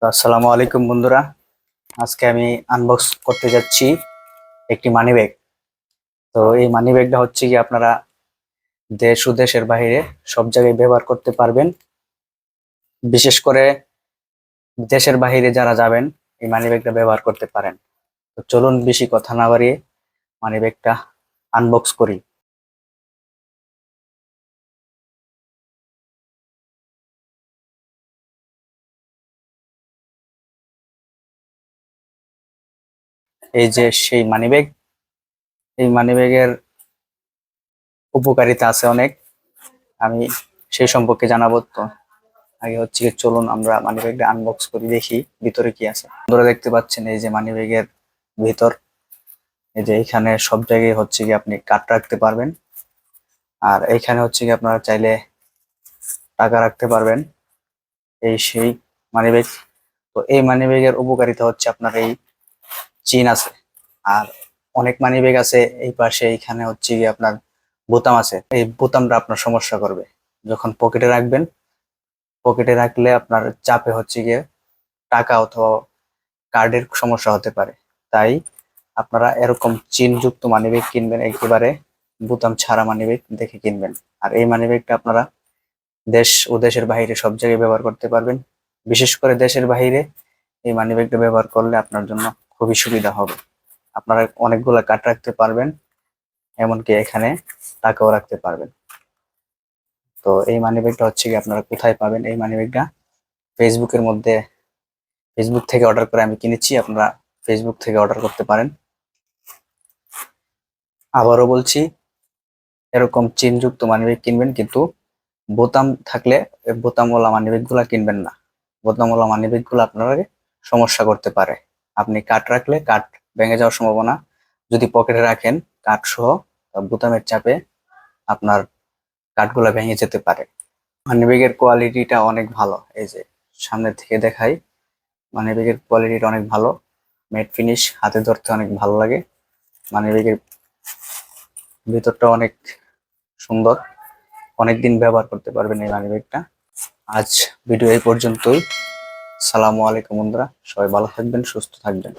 তো আসসালামু আলাইকুম বন্ধুরা। আজকে আমি আনবক্স করতে যাচ্ছি একটি মানি ব্যাগ। তো এই মানি ব্যাগটা হচ্ছে কি আপনারা দেশ ও দেশের বাইরে সব জায়গায় ব্যবহার করতে পারবেন। বিশেষ করে দেশের বাইরে যারা যাবেন এই মানি ব্যাগটা ব্যবহার করতে পারেন। তো চলুন বেশি কথা না বাড়িয়ে মানি ব্যাগটা আনবক্স করি। এই যে সেই মানি ব্যাগ, এই মানি ব্যাগের উপকারিতা আছে অনেক, আমি সেই সম্পর্কে জানাবো। তো আগে হচ্ছে কি চলুন আমরা মানি ব্যাগটা আনবক্স করি, দেখি ভিতরে কি আছে। বন্ধুরা দেখতে পাচ্ছেন এই যে মানি ব্যাগের ভিতর, এই যে এখানে সব জায়গায় হচ্ছে কি আপনি কার্ড রাখতে পারবেন। আর এইখানে হচ্ছে কি আপনারা চাইলে টাকা রাখতে পারবেন। এই সেই মানি ব্যাগ। তো এই মানি ব্যাগের উপকারিতা হচ্ছে আপনার এই চেইন আছে, আর অনেক মানি ব্যাগ আছে এই পাশে এইখানে হচ্ছে কি আপনার বোতাম আছে। এই বোতামটা আপনার সমস্যা করবে যখন পকেটে রাখবেন। পকেটে রাখলে আপনার চাপে হচ্ছে গিয়ে টাকা অথবা কার্ডের সমস্যা হতে পারে। তাই আপনারা এরকম চেইন যুক্ত মানিব্যাগ কিনবেন, একেবারে বোতাম ছাড়া মানিব্যাগ দেখে কিনবেন। আর এই মানিব্যাগটা আপনারা দেশ ও দেশের বাইরে সব জায়গায় ব্যবহার করতে পারবেন। বিশেষ করে দেশের বাইরে এই মানিব্যাগটা ব্যবহার করলে আপনার জন্য খুবই সুবিধা হবে। আপনারা অনেকগুলা কার্ড রাখতে পারবেন, এমনকি এখানে টাকাও রাখতে পারবেন। তো এই মানিব্যাগটা হচ্ছে কি আপনারা কোথায় পাবেন? এই মানিব্যাগটা ফেসবুকের মধ্যে, ফেসবুক থেকে অর্ডার করে আমি কিনেছি, আপনারা ফেসবুক থেকে অর্ডার করতে পারেন। আবারও বলছি, এরকম চেনযুক্ত মানিব্যাগ কিনবেন, কিন্তু বোতাম থাকলে বোতামওয়ালা মানিব্যাগ গুলা কিনবেন না। বোতামওয়ালা মানিব্যাগ গুলো আপনার সমস্যা করতে পারে। আপনি কাঠ রাখলে কাঠ ভেঙে যাওয়ার সম্ভাবনা, যদি পকেটে রাখেন কাঠ সহ, বোতামের চাপে আপনার কাঠগুলা ভেঙে যেতে পারে। মানিব্যাগের কোয়ালিটিটা অনেক ভালো, এই যে সামনে থেকে দেখাই। মানিব্যাগের কোয়ালিটিটা অনেক ভালো, ম্যাট ফিনিশ, হাতে ধরতে অনেক ভালো লাগে। মানিব্যাগের ভিতরটা অনেক সুন্দর, অনেকদিন ব্যবহার করতে পারবেন এই মানিব্যাগটা। আজ ভিডিও এই পর্যন্তই। সালামু আলাইকুম বন্ধুরা, সবাই ভালো থাকবেন, সুস্থ থাকবেন।